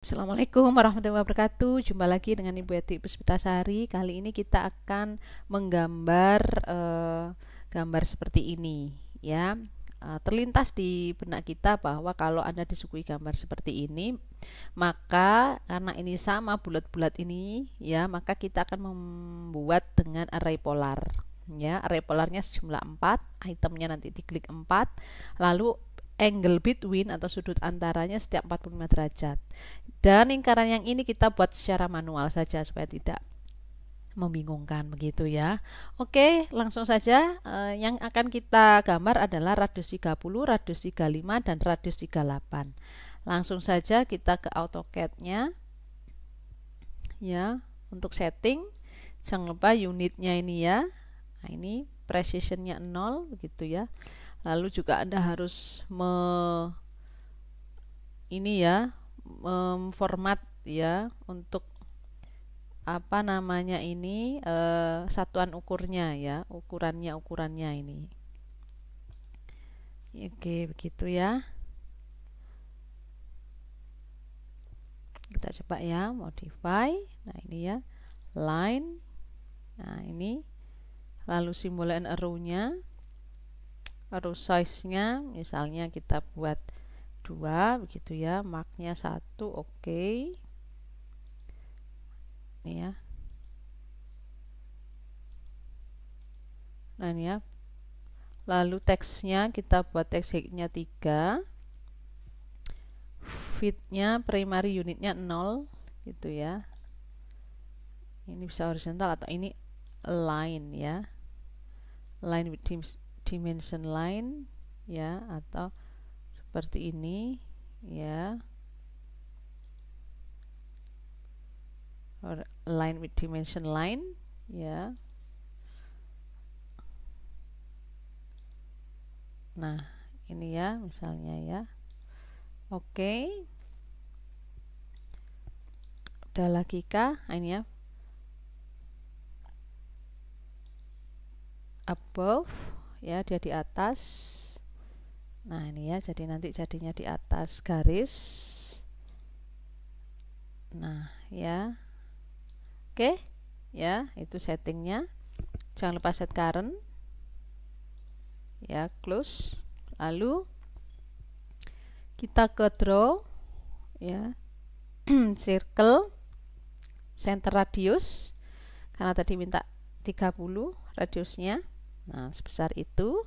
Assalamualaikum warahmatullahi wabarakatuh. Jumpa lagi dengan Ibu Eti Puspitasari. Kali ini kita akan menggambar gambar seperti ini, ya. Terlintas di benak kita bahwa kalau Anda disuguhi gambar seperti ini, maka karena ini sama bulat-bulat ini, ya, maka kita akan membuat dengan array polar. Ya, array polarnya sejumlah 4, itemnya nanti diklik 4, lalu angle between atau sudut antaranya setiap 45 derajat. Dan lingkaran yang ini kita buat secara manual saja supaya tidak membingungkan begitu ya. Oke, langsung saja. Yang akan kita gambar adalah radius 30, radius 35 dan radius 38. Langsung saja kita ke AutoCAD-nya. Ya, untuk setting jangan lupa unitnya ini ya. Nah, ini precision-nya 0 begitu ya. Lalu juga Anda harus memformat ya untuk apa namanya ini satuan ukurnya ya, ukurannya ini. Oke, begitu ya. Kita coba ya, modify. Nah, ini ya, line. Nah, ini. Lalu simbol and arrow-nya. Arrow size-nya misalnya kita buat 2 begitu ya, marknya 1, oke. Ini ya. Nah, ini ya. Lalu teksnya kita buat teks height-nya 3. Width-nya primary unitnya 0 gitu ya. Ini bisa horizontal atau ini line ya. Line with dimension line ya, atau seperti ini ya, or line with dimension line ya. Nah, ini ya misalnya ya. Oke. Udah lagi kah? Ini ya. Above ya, dia di atas. Nah, ini ya, jadi nanti jadinya di atas garis. Nah, ya. Oke. Ya, itu settingnya. Jangan lupa set current. Ya, close. Lalu kita ke draw ya. Circle center radius. Karena tadi minta 30 radiusnya. Nah, sebesar itu.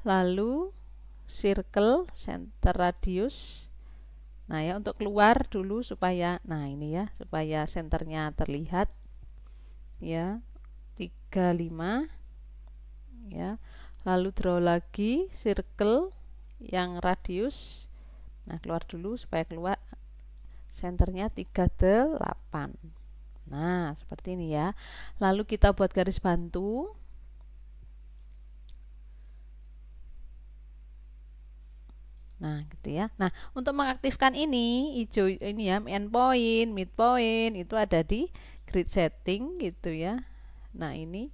Lalu circle center radius. Nah, ya, untuk keluar dulu supaya, nah ini ya, supaya senternya terlihat ya, 35 ya. Lalu draw lagi circle yang radius. Nah, keluar dulu supaya keluar senternya 38. Nah, seperti ini ya. Lalu kita buat garis bantu. Nah, gitu ya. Nah, untuk mengaktifkan ini, hijau ini ya, endpoint, midpoint, itu ada di grid setting gitu ya. Nah, ini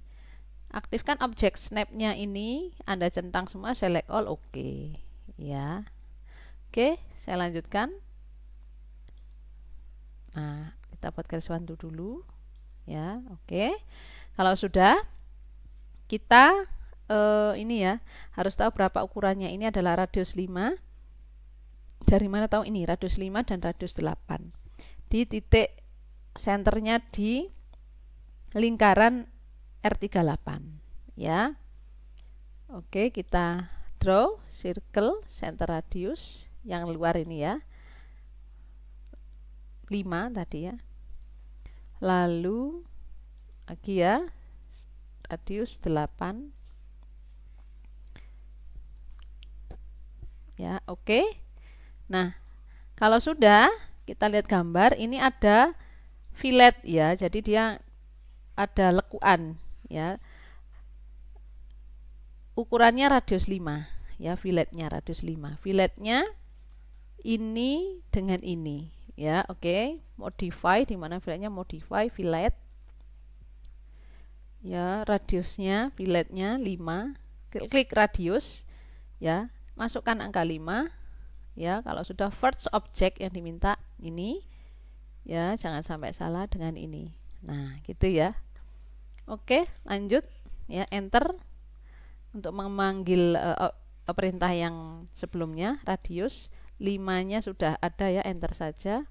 aktifkan object snap-nya ini, Anda centang semua, select all, oke. Ya. Oke, saya lanjutkan. Nah, kita buat garis bantu dulu. Ya, oke. Kalau sudah, kita ini ya, harus tahu berapa ukurannya. Ini adalah radius 5. Dari mana tahu ini? Radius 5 dan radius 8. Di titik senternya di lingkaran R38 ya. Oke, kita draw circle center radius yang luar ini ya, 5 tadi ya. Lalu lagi ya, radius 8 ya. Oke. Nah, kalau sudah kita lihat gambar, ini ada fillet ya, jadi dia ada lekuan ya. Ukurannya radius 5 ya, filletnya radius 5. Filletnya ini dengan ini ya. Oke, modify, dimana filletnya modify fillet ya, radiusnya filletnya 5. Klik radius ya, masukkan angka 5 ya. Kalau sudah first object yang diminta ini Ya, jangan sampai salah dengan ini. Nah, gitu ya. Oke, lanjut ya, enter untuk memanggil perintah yang sebelumnya. Radius 5-nya sudah ada ya, enter saja.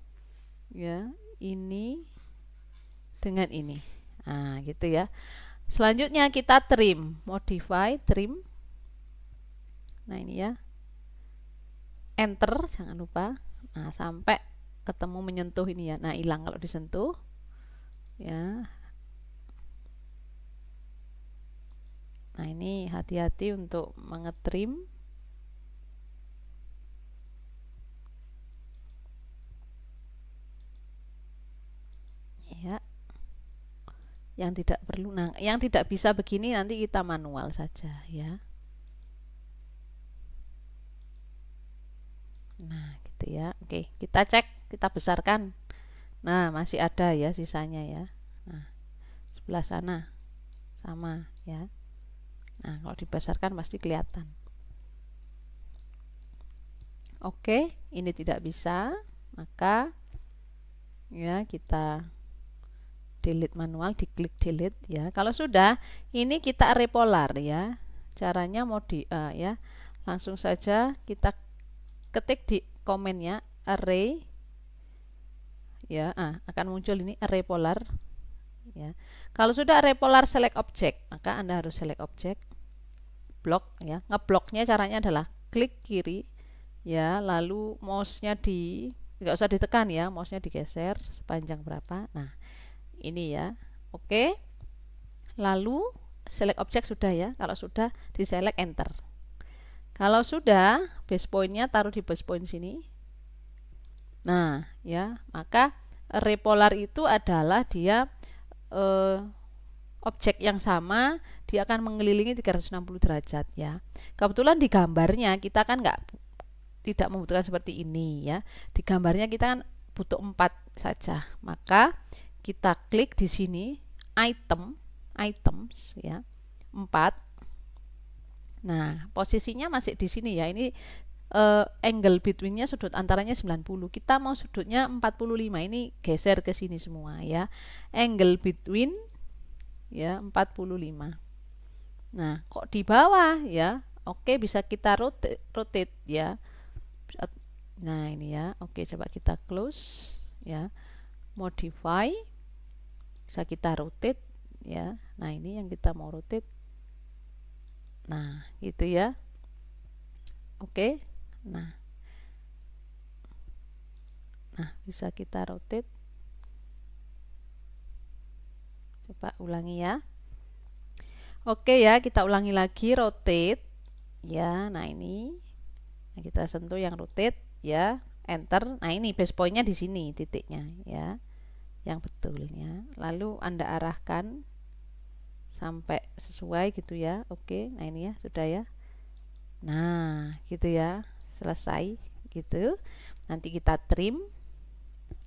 Ya, ini dengan ini. Nah, gitu ya. Selanjutnya kita trim, modify, trim. Nah, ini ya. Enter, jangan lupa. Nah, sampai ketemu menyentuh ini ya. Nah, hilang kalau disentuh. Ya. Nah, ini hati-hati untuk mengetrim. Ya. Yang tidak perlu. Nah, yang tidak bisa begini nanti kita manual saja ya. Nah, gitu ya. Oke, kita cek, kita besarkan. Nah, masih ada ya sisanya ya. Nah, sebelah sana sama ya. Nah, kalau dibesarkan pasti kelihatan. Oke, ini tidak bisa, maka ya kita delete manual, diklik delete ya. Kalau sudah, ini kita array polar ya. Caranya mau ya. Langsung saja kita ketik di komennya array ya. Akan muncul ini array polar ya. Kalau sudah array polar select object, maka Anda harus select object, block ya. Ngebloknya caranya adalah klik kiri ya, lalu mouse-nya nggak usah ditekan ya, mouse-nya digeser sepanjang berapa. Nah, ini ya. Oke. Lalu select object sudah ya. Kalau sudah, di select enter. Kalau sudah, base point-nya taruh di base point sini. Nah, ya, maka array polar itu adalah dia objek yang sama, dia akan mengelilingi 360 derajat ya. Kebetulan di gambarnya kita kan tidak membutuhkan seperti ini ya. Di gambarnya kita kan butuh 4 saja. Maka kita klik di sini items ya, 4. Nah, posisinya masih di sini ya. Ini angle between-nya, sudut antaranya 90. Kita mau sudutnya 45. Ini geser ke sini semua ya. Angle between ya 45. Nah, kok di bawah ya? Oke, bisa kita rotate ya. Nah, ini ya. Oke, coba kita close ya. Modify. Bisa kita rotate ya. Nah, ini yang kita mau rotate. Nah, gitu ya. Oke. Nah, bisa kita rotate. Coba ulangi ya. Oke ya, kita ulangi lagi rotate ya. Nah, ini kita sentuh yang rotate ya, enter. Nah, ini base point-nya di sini titiknya ya, yang betulnya. Lalu Anda arahkan sampai sesuai gitu ya. Oke, nah ini ya sudah ya. Nah, gitu ya, selesai gitu. Nanti kita trim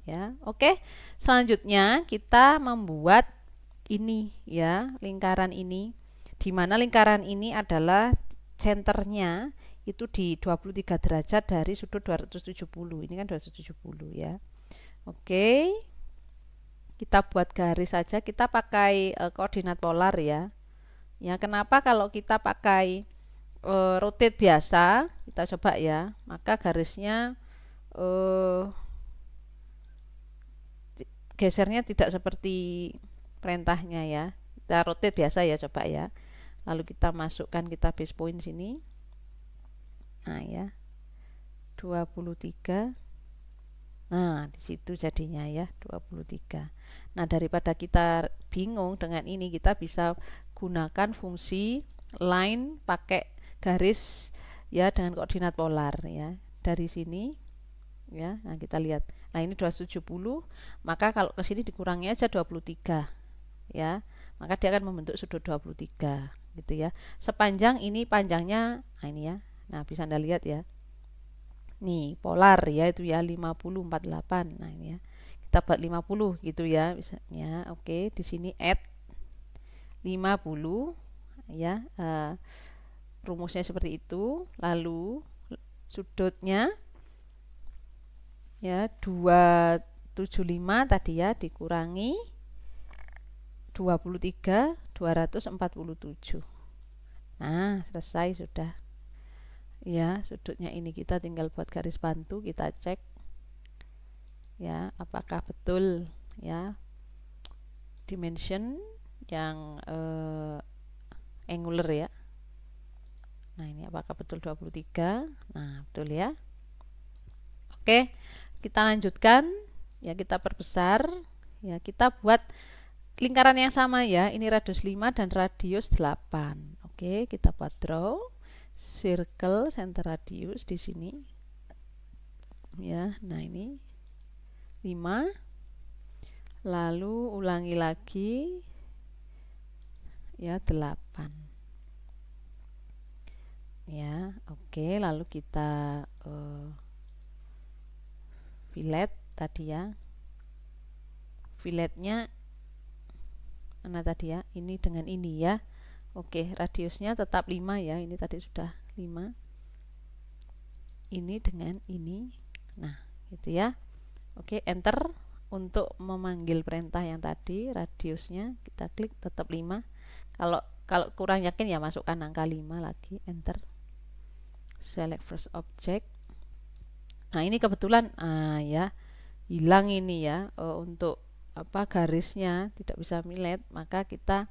ya. Oke, selanjutnya kita membuat ini ya, lingkaran ini, di mana lingkaran ini adalah centernya itu di 23 derajat dari sudut 270. Ini kan 270 ya. Oke, kita buat garis saja. Kita pakai koordinat polar ya. Ya, kenapa kalau kita pakai rotate biasa, kita coba ya, maka garisnya gesernya tidak seperti perintahnya ya. Kita rotate biasa ya, coba ya. Lalu kita masukkan, kita base point sini. Nah ya, 23. Nah, di situ jadinya ya 23. Nah, daripada kita bingung dengan ini, kita bisa gunakan fungsi line pakai garis ya dengan koordinat polar ya. Dari sini ya. Nah, kita lihat. Nah, ini 270, maka kalau ke sini dikurangi aja 23 ya. Maka dia akan membentuk sudut 23 gitu ya. Sepanjang ini panjangnya, nah ini ya. Nah, bisa Anda lihat ya. Nih, polar ya itu ya 50 48. Nah, ini ya. Kita buat 50 gitu ya misalnya. Oke, di sini add 50 ya. Rumusnya seperti itu. Lalu sudutnya ya 2 75 tadi ya dikurangi 23 247. Nah, selesai sudah. Ya, sudutnya ini kita tinggal buat garis bantu, kita cek ya apakah betul ya dimension yang angular ya. Nah, ini apakah betul 23? Nah, betul ya. Oke, kita lanjutkan ya, kita perbesar ya, kita buat lingkaran yang sama ya. Ini radius 5 dan radius 8. Oke, kita buat draw circle center radius di sini. Ya, nah ini 5. Lalu ulangi lagi ya 8. Ya, oke, lalu kita fillet tadi ya. Filletnya mana tadi ya? Ini dengan ini ya. Oke, radiusnya tetap 5 ya. Ini tadi sudah 5. Ini dengan ini. Nah, gitu ya. Oke, enter untuk memanggil perintah yang tadi. Radiusnya kita klik tetap 5. Kalau kurang yakin ya masukkan angka 5 lagi, enter. Select first object. Nah, ini kebetulan ya hilang ini ya, untuk garisnya tidak bisa millet, maka kita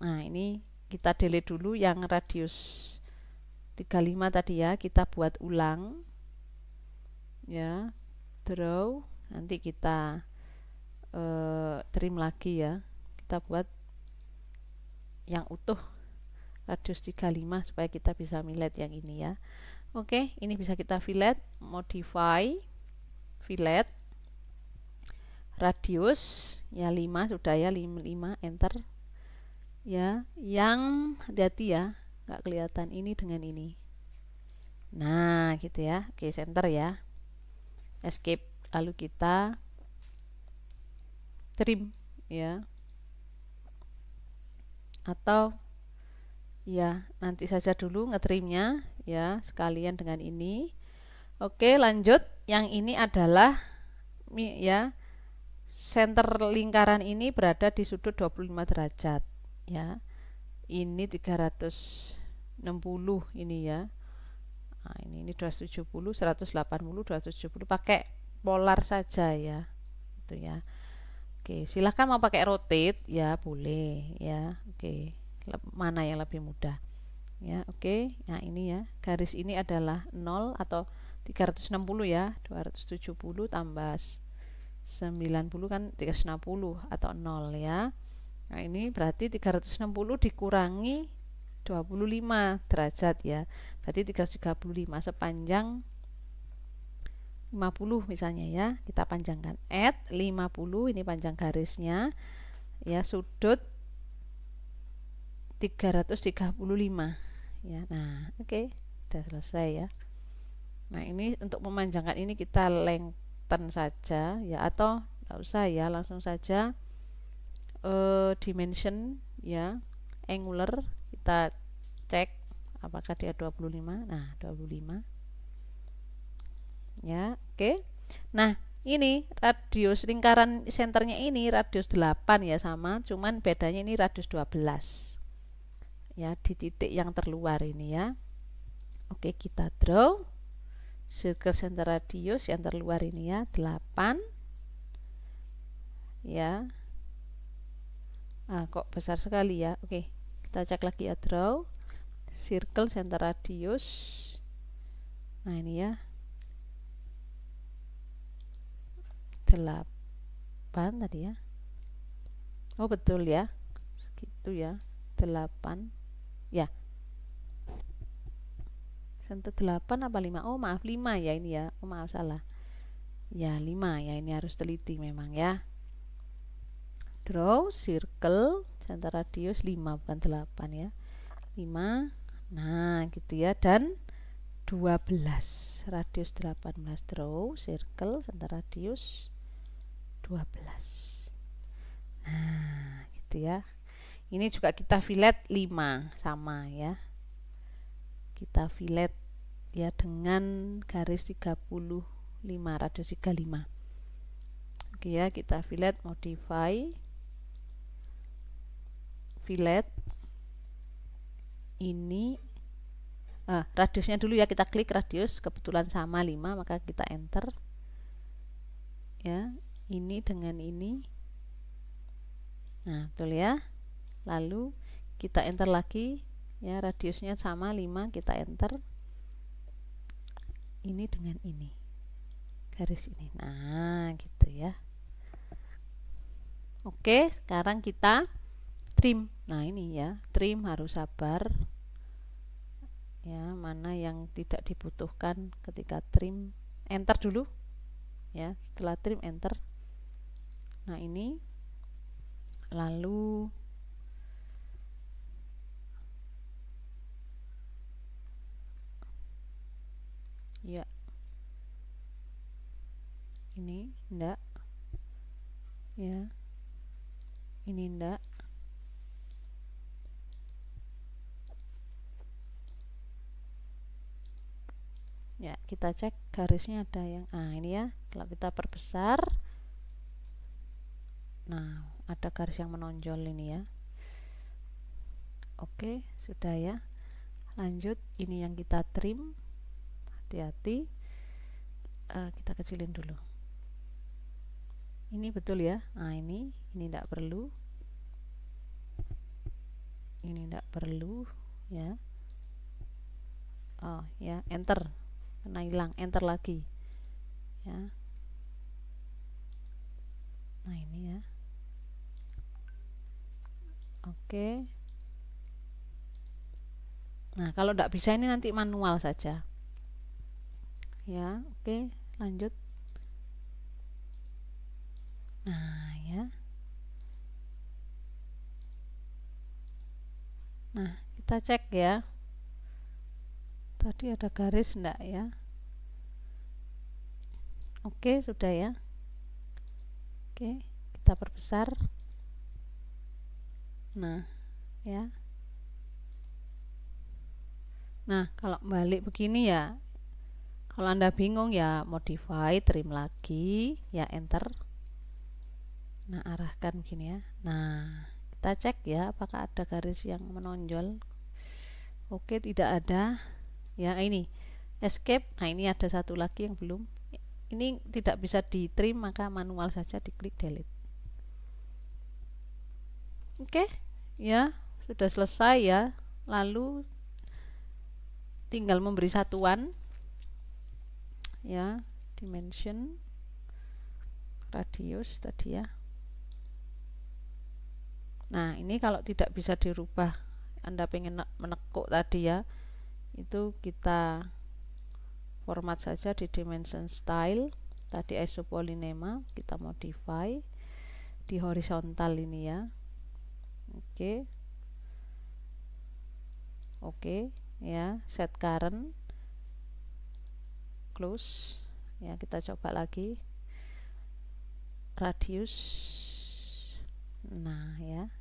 ini kita delete dulu yang radius 35 tadi ya, kita buat ulang ya, draw, nanti kita trim lagi ya, kita buat yang utuh radius 35 supaya kita bisa millet yang ini ya. Oke, ini bisa kita fillet, modify fillet radius ya 5 sudah ya, 5 enter ya. Yang hati-hati ya, nggak kelihatan ini dengan ini. Nah, gitu ya. Oke, center ya, escape, lalu kita trim ya, atau ya nanti saja dulu ngetrimnya ya sekalian dengan ini. Oke, lanjut. Yang ini adalah ya center lingkaran ini berada di sudut 25 derajat ya. Ini 360 ini ya. Nah, ini 270, 180, 270, pakai polar saja ya. Itu ya. Oke, silahkan mau pakai rotate ya boleh ya. Oke, mana yang lebih mudah ya. Oke, nah ini ya, garis ini adalah 0 atau 360 ya, 270 tambah 90 kan 360 atau 0 ya. Nah, ini berarti 360 dikurangi 25 derajat ya, berarti 335 sepanjang 50 misalnya ya, kita panjangkan add 50, ini panjang garisnya ya, sudut 335 ya. Nah, oke, udah selesai ya. Nah, ini untuk memanjangkan ini kita lengthen saja ya, atau nggak usah ya, langsung saja dimension ya, angular, kita cek apakah dia 25. Nah, 25 ya. Oke. Nah, ini radius lingkaran senternya ini radius 8 ya, sama, cuman bedanya ini radius 12 ya, di titik yang terluar ini ya. Oke, kita draw circle center radius yang terluar ini ya, 8 ya. Kok besar sekali ya. Oke, kita cek lagi ya, draw circle center radius. Nah, ini ya 8 tadi ya. Oh, betul ya, segitu ya, 8 ya. Center 8 apa 5? Oh, maaf, 5 ya ini ya. Oh, maaf, salah ya, 5 ya, ini harus teliti memang ya. Draw circle center radius 5 bukan 8 ya, 5. Nah, gitu ya, dan 12 radius 18. Draw circle center radius 12. Nah, gitu ya. Ini juga kita fillet 5 sama ya. Kita fillet ya dengan garis 35, radius 35. Oke ya, kita fillet, modify, fillet ini radiusnya dulu ya, kita klik radius, kebetulan sama 5, maka kita enter ya, ini dengan ini. Nah betul ya, lalu kita enter lagi ya, radiusnya sama 5, kita enter ini dengan ini, garis ini. Nah gitu ya. Oke, sekarang kita trim. Nah ini ya, trim harus sabar ya, mana yang tidak dibutuhkan ketika trim, enter dulu ya, setelah trim enter. Nah ini, lalu ya ini enggak ya, ini enggak ya, kita cek garisnya ada yang ini ya, kalau kita perbesar, nah ada garis yang menonjol ini ya. Oke sudah ya, lanjut ini yang kita trim, hati-hati, kita kecilin dulu ini, betul ya. Nah ini tidak perlu, ini tidak perlu ya. Oh ya, enter karena hilang, enter lagi ya. Nah ini ya, oke. Nah kalau tidak bisa ini nanti manual saja ya. Oke lanjut. Nah ya, nah kita cek ya, tadi ada garis enggak ya. Oke sudah ya. Oke kita perbesar. Nah ya, nah kalau balik begini ya, kalau Anda bingung ya modify, trim lagi ya, enter. Nah arahkan begini ya. Nah kita cek ya, apakah ada garis yang menonjol. Oke tidak ada ya. Ini escape. Nah ini ada satu lagi yang belum, ini tidak bisa di trim, maka manual saja, diklik delete. Oke ya, sudah selesai ya. Lalu tinggal memberi satuan ya, dimension, radius tadi ya. Nah ini kalau tidak bisa dirubah, Anda pengen menekuk tadi ya, itu kita format saja di dimension style, tadi isopolinema kita modify di horizontal ini ya. Oke. Oke ya, set current, close ya, kita coba lagi radius. Nah ya,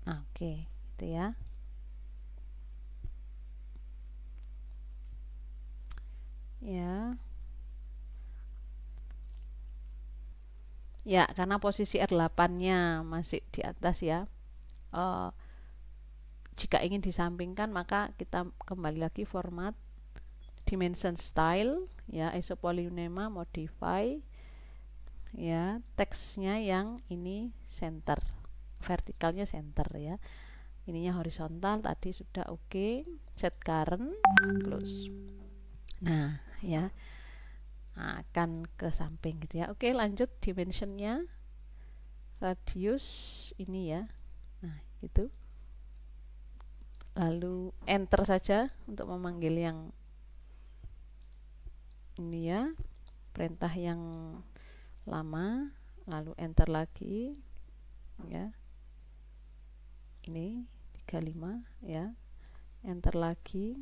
nah, oke itu ya. Ya ya, karena posisi R8 nya masih di atas ya. Jika ingin disampingkan, maka kita kembali lagi format dimension style ya, isopolinema modify ya, teksnya yang ini center, vertikalnya center ya, ininya horizontal tadi sudah. Oke, set current, close. Nah ya, akan ke samping gitu ya. Oke lanjut, dimensionnya, radius ini ya, nah gitu. Lalu enter saja untuk memanggil yang ini ya, perintah yang lama, lalu enter lagi ya, ini 35 ya, enter lagi.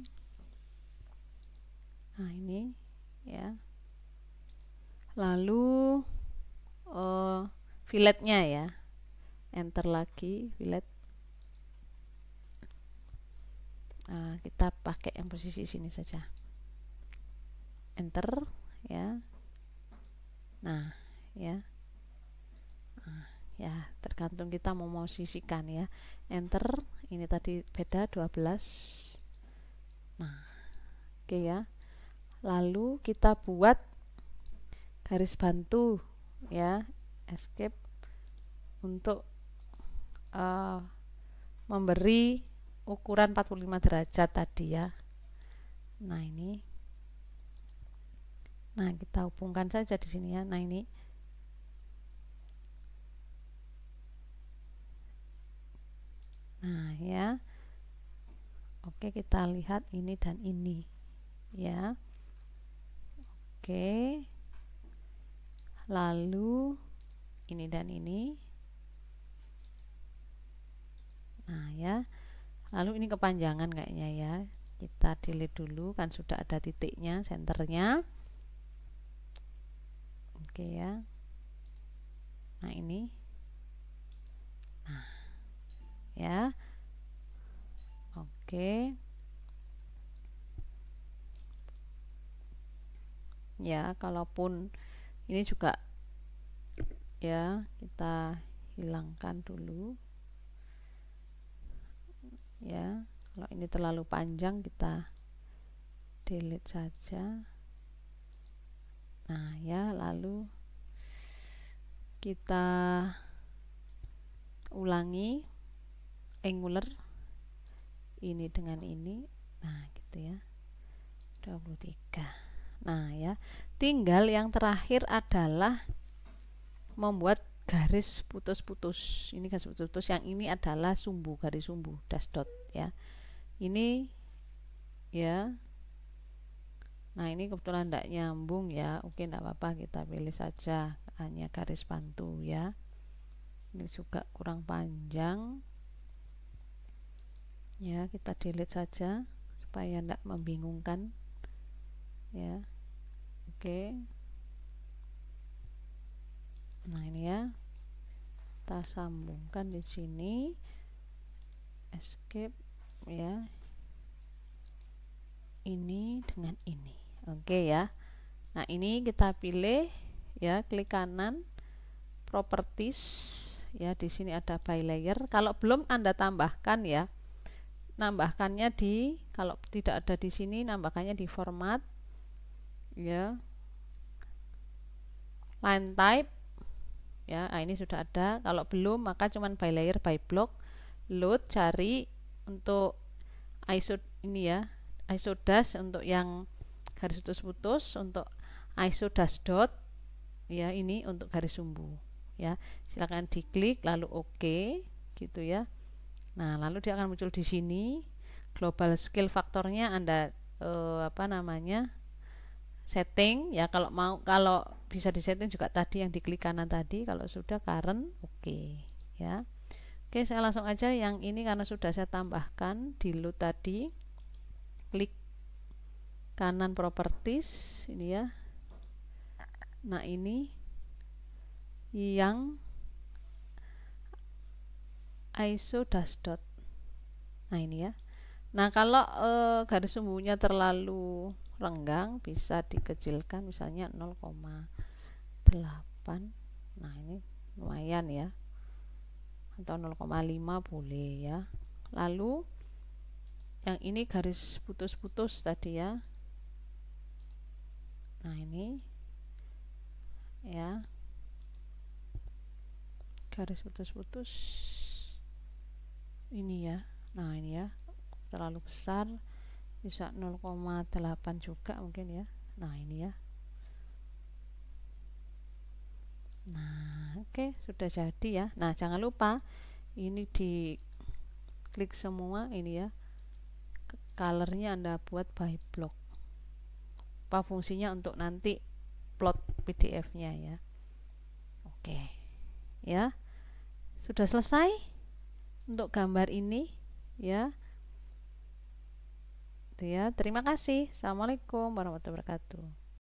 Nah ini ya, lalu filletnya ya, enter lagi, fillet kita pakai yang posisi sini saja, enter ya. Nah ya, ya tergantung kita mau posisikan ya, enter. Ini tadi beda 12. Nah oke ya, lalu kita buat garis bantu ya, escape untuk memberi ukuran 45 derajat tadi ya. Nah ini, nah kita hubungkan saja di sini ya. Nah ini, nah ya, oke kita lihat ini dan ini ya. Oke, lalu ini dan ini. Nah ya, lalu ini kepanjangan kayaknya ya, kita delete dulu, kan sudah ada titiknya, senternya. Oke ya, nah ini, nah ya, oke ya. Kalaupun ini juga ya, kita hilangkan dulu ya. Kalau ini terlalu panjang kita delete saja. Nah ya, lalu kita ulangi angular ini dengan ini. Nah gitu ya, 23. Nah ya, tinggal yang terakhir adalah membuat garis putus-putus. Ini garis putus-putus, yang ini adalah sumbu, garis sumbu, dash dot ya. Ini ya. Nah ini kebetulan tidak nyambung ya, oke tidak apa-apa, kita pilih saja hanya garis bantu ya. Ini juga kurang panjang ya, kita delete saja supaya tidak membingungkan ya. Oke, nah ini ya, kita sambungkan di sini, escape ya, ini dengan ini. Oke ya. Nah ini kita pilih ya, klik kanan, properties ya, di sini ada by layer. Kalau belum Anda tambahkan ya, nambahkannya di, kalau tidak ada di sini nambahkannya di format ya, line type ya. Nah ini sudah ada. Kalau belum maka cuman by layer, by block, load, cari untuk ISO ini ya, ISO dash untuk yang garis putus-putus, untuk ISO dash dot ya, ini untuk garis sumbu ya. Silakan diklik lalu oke gitu ya. Nah lalu dia akan muncul di sini. Global scale faktornya Anda apa namanya, setting ya. Kalau mau, kalau bisa disetting juga tadi yang diklik kanan tadi. Kalau sudah current oke ya. Oke, saya langsung aja yang ini karena sudah saya tambahkan di load tadi. Klik kanan properties ini ya. Nah ini yang ISO dash dot. Nah ini ya. Nah kalau garis sumbunya terlalu renggang bisa dikecilkan, misalnya 0,8. Nah ini lumayan ya, atau 0,5 boleh ya. Lalu yang ini garis putus-putus tadi ya. Nah ini ya, garis putus-putus ini ya. Nah ini ya, terlalu besar, bisa 0,8 juga mungkin ya. Nah ini ya. Nah oke, sudah jadi ya. Nah jangan lupa ini di klik semua ini ya, colornya Anda buat by block. Apa fungsinya? Untuk nanti plot PDF-nya ya. Oke ya, sudah selesai untuk gambar ini ya. Itu ya, terima kasih. Assalamualaikum warahmatullahi wabarakatuh.